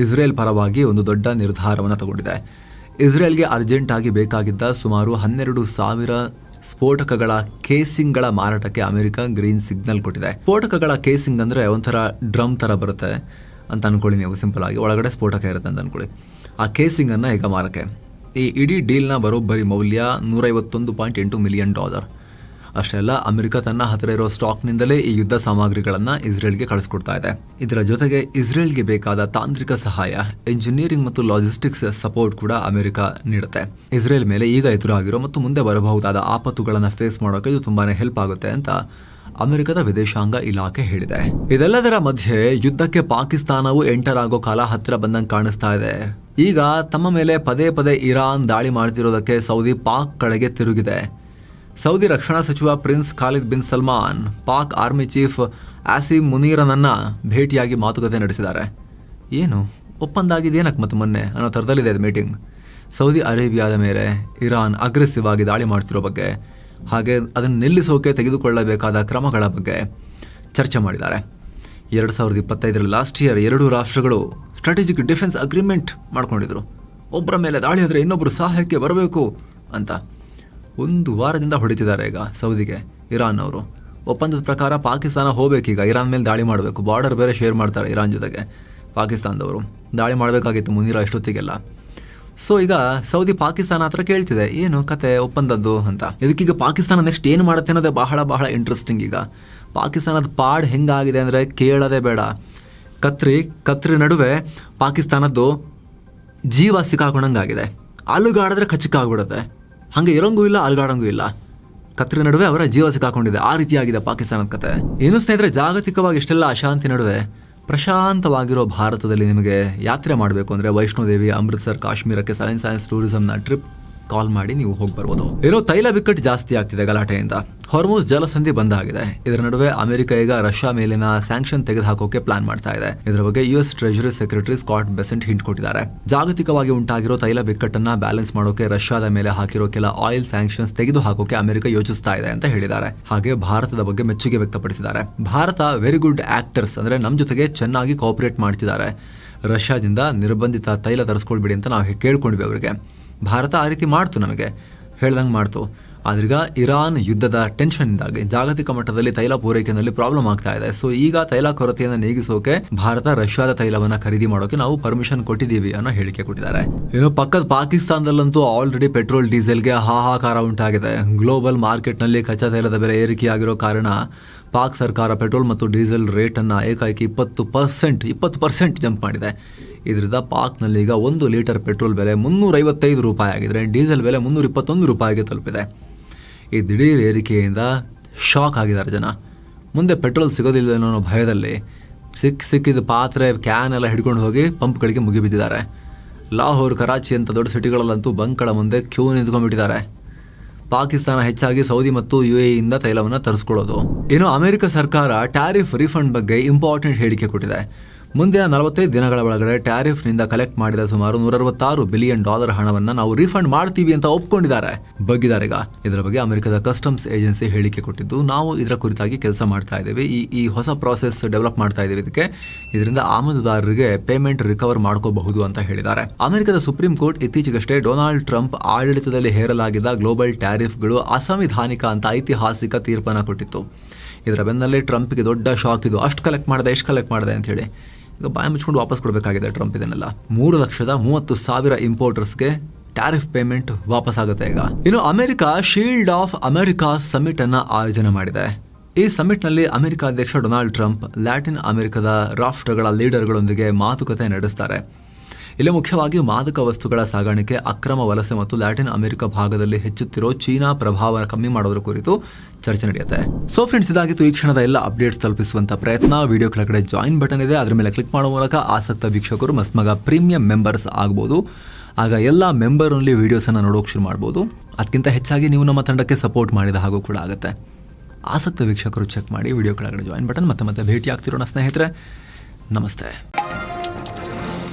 ಇಸ್ರೇಲ್ ಪರವಾಗಿ ಒಂದು ದೊಡ್ಡ ನಿರ್ಧಾರವನ್ನು ತಗೊಂಡಿದೆ. ಇಸ್ರೇಲ್ಗೆ ಅರ್ಜೆಂಟ್ ಆಗಿ ಬೇಕಾಗಿದ್ದ ಸುಮಾರು 12,000 ಸ್ಫೋಟಕಗಳ ಕೇಸಿಂಗ್ಗಳ ಮಾರಾಟಕ್ಕೆ ಅಮೆರಿಕ ಗ್ರೀನ್ ಸಿಗ್ನಲ್ ಕೊಟ್ಟಿದೆ. ಸ್ಫೋಟಕಗಳ ಕೇಸಿಂಗ್ ಅಂದ್ರೆ ಒಂಥರ ಡ್ರಮ್ ತರ ಬರುತ್ತೆ ಅಂತ ಅನ್ಕೊಳ್ಳಿ ನೀವು, ಸಿಂಪಲ್ ಆಗಿ ಒಳಗಡೆ ಸ್ಫೋಟಕ ಇರುತ್ತೆ ಅಂತ ಅನ್ಕೊಳ್ಳಿ. ಆ ಕೇಸಿಂಗ್ ಅನ್ನ ಈಗ ಮಾರಕ್ಕೆ. ಈ ಇಡೀ ಡೀಲ್ನ ಬರೋಬ್ಬರಿ ಮೌಲ್ಯ $151.8 ಮಿಲಿಯನ್. ಅಷ್ಟೇ ಅಲ್ಲ, ಅಮೆರಿಕ ತನ್ನ ಹತ್ತಿರ ಇರೋ ಸ್ಟಾಕ್ನಿಂದಲೇ ಈ ಯುದ್ಧ ಸಾಮಗ್ರಿಗಳನ್ನು ಇಸ್ರೇಲ್ಗೆ ಕಳಿಸ್ಕೊಡ್ತಾ ಇದೆ. ಇದರ ಜೊತೆಗೆ ಇಸ್ರೇಲ್ಗೆ ಬೇಕಾದ ತಾಂತ್ರಿಕ ಸಹಾಯ, ಇಂಜಿನಿಯರಿಂಗ್ ಮತ್ತು ಲಾಜಿಸ್ಟಿಕ್ಸ್ ಸಪೋರ್ಟ್ ಕೂಡ ಅಮೆರಿಕ ನೀಡುತ್ತೆ. ಇಸ್ರೇಲ್ ಮೇಲೆ ಈಗ ಎದುರಾಗಿರೋ ಮತ್ತು ಮುಂದೆ ಬರಬಹುದಾದ ಆಪತ್ತುಗಳನ್ನು ಫೇಸ್ ಮಾಡೋಕೆ ಇದು ತುಂಬಾನೇ ಹೆಲ್ಪ್ ಆಗುತ್ತೆ ಅಂತ ಅಮೆರಿಕದ ವಿದೇಶಾಂಗ ಇಲಾಖೆ ಹೇಳಿದೆ. ಇದೆಲ್ಲದರ ಮಧ್ಯೆ ಯುದ್ಧಕ್ಕೆ ಪಾಕಿಸ್ತಾನವು ಎಂಟರ್ ಆಗೋ ಕಾಲ ಹತ್ತಿರ ಬಂದಂಗೆ ಕಾಣಿಸ್ತಾ ಇದೆ. ಈಗ ತಮ್ಮ ಮೇಲೆ ಪದೇ ಪದೇ ಇರಾನ್ ದಾಳಿ ಮಾಡ್ತಿರೋದಕ್ಕೆ ಸೌದಿ ಪಾಕ್ ಕಡೆಗೆ ತಿರುಗಿದೆ. ಸೌದಿ ರಕ್ಷಣಾ ಸಚಿವ prince Khalid bin Salman Pak army chief Asim ಮುನೀರನನ್ನ ಭೇಟಿಯಾಗಿ ಮಾತುಕತೆ ನಡೆಸಿದ್ದಾರೆ. ಏನು ಒಪ್ಪಂದ ಆಗಿದೆಯೇನಕ್ಕೆ ಮತ್ತೆ ಮೊನ್ನೆ ಅನ್ನೋ ಥರದಲ್ಲಿದೆ ಅದು ಮೀಟಿಂಗ್. ಸೌದಿ ಅರೇಬಿಯಾದ ಮೇಲೆ ಇರಾನ್ ಅಗ್ರೆಸಿವ್ ಆಗಿ ದಾಳಿ ಮಾಡ್ತಿರೋ ಬಗ್ಗೆ, ಹಾಗೆ ಅದನ್ನು ನಿಲ್ಲಿಸೋಕೆ ತೆಗೆದುಕೊಳ್ಳಬೇಕಾದ ಕ್ರಮಗಳ ಬಗ್ಗೆ ಚರ್ಚೆ ಮಾಡಿದ್ದಾರೆ. 2025 ಲಾಸ್ಟ್ ಇಯರ್ 2 ರಾಷ್ಟ್ರಗಳು ಸ್ಟ್ರಾಟಜಿಕ್ ಡಿಫೆನ್ಸ್ ಅಗ್ರಿಮೆಂಟ್ ಮಾಡ್ಕೊಂಡಿದ್ರು. ಒಬ್ಬರ ಮೇಲೆ ದಾಳಿ ಆದರೆ ಇನ್ನೊಬ್ಬರು ಸಹಾಯಕ್ಕೆ ಬರಬೇಕು ಅಂತ. 1 ವಾರದಿಂದ ಹೊಡಿತಿದ್ದಾರೆ ಈಗ ಸೌದಿಗೆ ಇರಾನ್ ಅವರು. ಒಪ್ಪಂದದ ಪ್ರಕಾರ ಪಾಕಿಸ್ತಾನ ಹೋಗ್ಬೇಕೀಗ ಇರಾನ್ ಮೇಲೆ ದಾಳಿ ಮಾಡಬೇಕು. ಬಾರ್ಡರ್ ಬೇರೆ ಶೇರ್ ಮಾಡ್ತಾರೆ ಇರಾನ್ ಜೊತೆಗೆ. ಪಾಕಿಸ್ತಾನದವರು ದಾಳಿ ಮಾಡಬೇಕಾಗಿತ್ತು ಮುನೀರ ಇಷ್ಟೊತ್ತಿಗೆಲ್ಲ. ಸೊ ಈಗ ಸೌದಿ ಪಾಕಿಸ್ತಾನ ಹತ್ರ ಕೇಳ್ತಿದೆ ಏನು ಕತೆ ಒಪ್ಪಂದದ್ದು ಅಂತ. ಇದಕ್ಕೀಗ ಪಾಕಿಸ್ತಾನ ನೆಕ್ಸ್ಟ್ ಏನು ಮಾಡುತ್ತೆ ಅನ್ನೋದೇ ಬಹಳ ಬಹಳ ಇಂಟ್ರೆಸ್ಟಿಂಗ್. ಈಗ ಪಾಕಿಸ್ತಾನದ ಪಾಡ್ ಹೆಂಗಾಗಿದೆ ಅಂದರೆ ಕೇಳೋದೇ ಬೇಡ. ಕತ್ರಿ ನಡುವೆ ಪಾಕಿಸ್ತಾನದ್ದು ಜೀವ ಸಿಕ್ಕಾಕೊಂಡಂಗಾಗಿದೆ. ಅಲುಗಾಡಿದ್ರೆ ಖಚಿಕ್ಕಾಗ್ಬಿಡುತ್ತೆ. ಹಾಗೆ ಇರಂಗೂ ಇಲ್ಲ, ಅಲುಗಾಡಂಗೂ ಇಲ್ಲ. ಕತ್ರಿ ನಡುವೆ ಅವರ ಜೀವ ಸಿಕ್ಕಾಕೊಂಡಿದೆ. ಆ ರೀತಿಯಾಗಿದೆ ಪಾಕಿಸ್ತಾನದ ಕತೆ. ಏನು ಸ್ನೇಹಿತರೆ, ಜಾಗತಿಕವಾಗಿ ಇಷ್ಟೆಲ್ಲ ಅಶಾಂತಿ ನಡುವೆ ಪ್ರಶಾಂತವಾಗಿರೋ ಭಾರತದಲ್ಲಿ ನಿಮಗೆ ಯಾತ್ರೆ ಮಾಡಬೇಕು ಅಂದರೆ ವೈಷ್ಣೋದೇವಿ, ಅಮೃತ್ಸರ್, ಕಾಶ್ಮೀರಕ್ಕೆ ಸೈನ್ಸ್ ಟೂರಿಸಂನ ಟ್ರಿಪ್ ಕಾಲ್ ಮಾಡಿ ನೀವು ಹೋಗಿ ಬರ್ಬೋದು. ಏನೋ ತೈಲ ಬಿಕ್ಕಟ್ಟು ಜಾಸ್ತಿ ಆಗ್ತಿದೆ ಗಲಾಟೆಯಿಂದ. ಹಾರ್ಮುಜ್ ಜಲಸಂಧಿ ಬಂದ್ ಆಗಿದೆ. ಇದರ ನಡುವೆ ಅಮೆರಿಕ ಈಗ ರಷ್ಯಾ ಮೇಲಿನ ಸ್ಯಾಂಕ್ಷನ್ ತೆಗೆದುಹಾಕೋಕೆ ಪ್ಲಾನ್ ಮಾಡ್ತಾ ಇದೆ. ಇದರ ಬಗ್ಗೆ US treasury secretary Scott Besant hint ಕೊಟ್ಟಿದ್ದಾರೆ. ಜಾಗತಿಕವಾಗಿ ಉಂಟಾಗಿರೋ ತೈಲ ಬಿಕ್ಕಟ್ಟನ್ನ ಬ್ಯಾಲೆನ್ಸ್ ಮಾಡೋಕೆ ರಷ್ಯಾದ ಮೇಲೆ ಹಾಕಿರೋ ಕೆಲ ಆಯಿಲ್ ಸ್ಯಾಂಕ್ಷನ್ಸ್ ತೆಗೆದು ಹಾಕೋಕೆ ಅಮೆರಿಕ ಯೋಚಿಸ್ತಾ ಇದೆ ಅಂತ ಹೇಳಿದ್ದಾರೆ. ಹಾಗೆ ಭಾರತದ ಬಗ್ಗೆ ಮೆಚ್ಚುಗೆ ವ್ಯಕ್ತಪಡಿಸಿದ್ದಾರೆ. ಭಾರತ ವೆರಿ ಗುಡ್ ಆಕ್ಟರ್ಸ್, ಅಂದ್ರೆ ನಮ್ ಜೊತೆಗೆ ಚೆನ್ನಾಗಿ ಕೋಆಪರೇಟ್ ಮಾಡ್ತಿದ್ದಾರೆ. ರಷ್ಯಾದಿಂದ ನಿರ್ಬಂಧಿತ ತೈಲ ತರಿಸ್ಕೊಳ್ಬಿಡಿ ಅಂತ ನಾವು ಕೇಳ್ಕೊಂಡ್ವಿ ಅವರಿಗೆ. ಭಾರತ ಆ ರೀತಿ ಮಾಡ್ತು, ನಮಗೆ ಹೇಳ್ದಂಗೆ ಮಾಡ್ತು. ಆದ್ರೀಗ ಇರಾನ್ ಯುದ್ಧದ ಟೆನ್ಷನ್ನಿಂದಾಗಿ ಜಾಗತಿಕ ಮಟ್ಟದಲ್ಲಿ ತೈಲ ಪೂರೈಕೆಯಲ್ಲಿ ಪ್ರಾಬ್ಲಮ್ ಆಗ್ತಾ ಇದೆ. ಸೊ ಈಗ ತೈಲ ಕೊರತೆಯನ್ನು ನೀಗಿಸೋಕೆ ಭಾರತ ರಷ್ಯಾದ ತೈಲವನ್ನ ಖರೀದಿ ಮಾಡೋಕೆ ನಾವು ಪರ್ಮಿಷನ್ ಕೊಟ್ಟಿದ್ದೀವಿ ಅನ್ನೋ ಹೇಳಿಕೆ ಕೊಟ್ಟಿದ್ದಾರೆ. ಇನ್ನು ಪಕ್ಕದ ಪಾಕಿಸ್ತಾನದಲ್ಲಂತೂ ಆಲ್ರೆಡಿ ಪೆಟ್ರೋಲ್ ಡೀಸೆಲ್ಗೆ ಹಾಹಾಕಾರ ಉಂಟಾಗಿದೆ. ಗ್ಲೋಬಲ್ ಮಾರ್ಕೆಟ್ನಲ್ಲಿ ಕಚ್ಚಾ ತೈಲದ ಬೆಲೆ ಏರಿಕೆಯಾಗಿರೋ ಕಾರಣ ಪಾಕ್ ಸರ್ಕಾರ ಪೆಟ್ರೋಲ್ ಮತ್ತು ಡೀಸೆಲ್ ರೇಟನ್ನು ಏಕಾಏಕಿ 20% ಜಂಪ್ ಮಾಡಿದೆ. ಇದರಿಂದ ಪಾಕ್ನಲ್ಲಿ ಈಗ 1 ಲೀಟರ್ ಪೆಟ್ರೋಲ್ ಬೆಲೆ 355 ರೂಪಾಯಿ ಆಗಿದ್ರೆ ಡೀಸೆಲ್ ಬೆಲೆ 321 ರೂಪಾಯಿಗೆ ತಲುಪಿದೆ. ಈ ದಿಢೀರ್ ಏರಿಕೆಯಿಂದ ಶಾಕ್ ಆಗಿದ್ದಾರೆ ಜನ. ಮುಂದೆ ಪೆಟ್ರೋಲ್ ಸಿಗೋದಿಲ್ಲ ಅನ್ನೋ ಭಯದಲ್ಲಿ ಸಿಕ್ಕಿದ ಪಾತ್ರೆ ಕ್ಯಾನ್ ಎಲ್ಲ ಹಿಡ್ಕೊಂಡು ಹೋಗಿ ಪಂಪ್ಗಳಿಗೆ ಮುಗಿಬಿದ್ದಿದ್ದಾರೆ. ಲಾಹೋರ್, ಕರಾಚಿ ಅಂತ ದೊಡ್ಡ ಸಿಟಿಗಳಲ್ಲಂತೂ ಬಂಕ್ಗಳ ಮುಂದೆ ಕ್ಯೂ ನಿಂತ್ಕೊಂಡ್ಬಿಟ್ಟಿದ್ದಾರೆ. ಪಾಕಿಸ್ತಾನ ಹೆಚ್ಚಾಗಿ ಸೌದಿ ಮತ್ತು UAEಯಿಂದ ತೈಲವನ್ನು ತರಿಸ್ಕೊಳ್ಳೋದು. ಇನ್ನು ಅಮೆರಿಕ ಸರ್ಕಾರ ಟ್ಯಾರಿಫ್ ರೀಫಂಡ್ ಬಗ್ಗೆ ಇಂಪಾರ್ಟೆಂಟ್ ಹೇಳಿಕೆ ಕೊಟ್ಟಿದೆ. ಮುಂದಿನ 45 ದಿನಗಳ ಒಳಗಡೆ ಟ್ಯಾರಿಫ್ನಿಂದ ಕಲೆಕ್ಟ್ ಮಾಡಿದ ಸುಮಾರು $166 ಬಿಲಿಯನ್ ಹಣವನ್ನು ನಾವು ರೀಫಂಡ್ ಮಾಡ್ತೀವಿ ಅಂತ ಒಪ್ಕೊಂಡಿದ್ದಾರೆ, ಬಗ್ಗಿದ್ದಾರೆ. ಈಗ ಇದರ ಬಗ್ಗೆ ಅಮೆರಿಕದ ಕಸ್ಟಮ್ಸ್ ಏಜೆನ್ಸಿ ಹೇಳಿಕೆ ಕೊಟ್ಟಿದ್ದು, ನಾವು ಇದರ ಕುರಿತಾಗಿ ಕೆಲಸ ಮಾಡ್ತಾ ಇದ್ದೀವಿ, ಈ ಹೊಸ ಪ್ರಾಸೆಸ್ ಡೆವಲಪ್ ಮಾಡ್ತಾ ಇದ್ದೀವಿ, ಇದರಿಂದ ಆಮದುದಾರರಿಗೆ ಪೇಮೆಂಟ್ ರಿಕವರ್ ಮಾಡ್ಕೋಬಹುದು ಅಂತ ಹೇಳಿದ್ದಾರೆ. ಅಮೆರಿಕದ ಸುಪ್ರೀಂ ಕೋರ್ಟ್ ಇತ್ತೀಚೆಗಷ್ಟೇ ಡೊನಾಲ್ಡ್ ಟ್ರಂಪ್ ಆಡಳಿತದಲ್ಲಿ ಹೇರಲಾಗಿದ್ದ ಗ್ಲೋಬಲ್ ಟ್ಯಾರಿಫ್ಗಳು ಅಸಂವಿಧಾನಿಕ ಅಂತ ಐತಿಹಾಸಿಕ ತೀರ್ಪನ್ನು ಕೊಟ್ಟಿತ್ತು. ಇದರ ಬೆನ್ನಲ್ಲೇ ಟ್ರಂಪ್ಗೆ ದೊಡ್ಡ ಶಾಕ್ ಇದು. ಎಷ್ಟು ಕಲೆಕ್ಟ್ ಮಾಡಿದೆ ಅಂತ ಹೇಳಿ ಈಗ ಬಾಯಿ ಮುಚ್ಕೊಂಡು ವಾಪಸ್ ಕೊಡಬೇಕಾಗಿದೆ ಟ್ರಂಪ್ ಇದನ್ನೆಲ್ಲ. 3,30,000 ಇಂಪೋರ್ಟರ್ಸ್ಗೆ ಟ್ಯಾರಿಫ್ ಪೇಮೆಂಟ್ ವಾಪಸ್ ಆಗುತ್ತೆ ಈಗ. ಇನ್ನು America shield of America summit ಅನ್ನ ಆಯೋಜನೆ ಮಾಡಿದೆ. ಈ ಸಮಿಟ್ ನಲ್ಲಿ ಅಮೆರಿಕ ಅಧ್ಯಕ್ಷ ಡೊನಾಲ್ಡ್ ಟ್ರಂಪ್ ಲ್ಯಾಟಿನ್ ಅಮೆರಿಕದ ರಾಷ್ಟ್ರಗಳ ಲೀಡರ್ಗಳೊಂದಿಗೆ ಮಾತುಕತೆ ನಡೆಸ್ತಾರೆ. ಇಲ್ಲಿ ಮುಖ್ಯವಾಗಿ ಮಾದಕ ವಸ್ತುಗಳ ಸಾಗಾಣಿಕೆ, ಅಕ್ರಮ ವಲಸೆ ಮತ್ತು ಲ್ಯಾಟಿನ್ ಅಮೆರಿಕ ಭಾಗದಲ್ಲಿ ಹೆಚ್ಚುತ್ತಿರೋ ಚೀನಾ ಪ್ರಭಾವ ಕಮ್ಮಿ ಮಾಡೋದ್ರ ಕುರಿತು ಚರ್ಚೆ ನಡೆಯುತ್ತೆ. ಸೊ ಫ್ರೆಂಡ್ಸ್, ಇದಾಗಿತ್ತು ಈ ಕ್ಷಣದ ಎಲ್ಲ ಅಪ್ಡೇಟ್ಸ್ ತಲುಪಿಸುವಂತ ಪ್ರಯತ್ನ. ವಿಡಿಯೋ ಕೆಳಗಡೆ ಜಾಯಿನ್ ಬಟನ್ ಇದೆ, ಅದರ ಮೇಲೆ ಕ್ಲಿಕ್ ಮಾಡುವ ಮೂಲಕ ಆಸಕ್ತ ವೀಕ್ಷಕರು ಮಸ್ಮಗ ಪ್ರೀಮಿಯಂ ಮೆಂಬರ್ಸ್ ಆಗ್ಬೋದು. ಆಗ ಎಲ್ಲ ಮೆಂಬರ್ ಓನ್ಲಿ ವಿಡಿಯೋಸನ್ನು ನೋಡೋಕೆ ಶುರು ಮಾಡ್ಬೋದು. ಅದಕ್ಕಿಂತ ಹೆಚ್ಚಾಗಿ ನೀವು ನಮ್ಮ ತಂಡಕ್ಕೆ ಸಪೋರ್ಟ್ ಮಾಡಿದ ಹಾಗೂ ಕೂಡ ಆಗುತ್ತೆ. ಆಸಕ್ತ ವೀಕ್ಷಕರು ಚೆಕ್ ಮಾಡಿ ವಿಡಿಯೋ ಕೆಳಗಡೆ ಜಾಯಿನ್ ಬಟನ್. ಮತ್ತೆ ಭೇಟಿ ಆಗ್ತಿರೋಣ ಸ್ನೇಹಿತರೆ. ನಮಸ್ತೆ.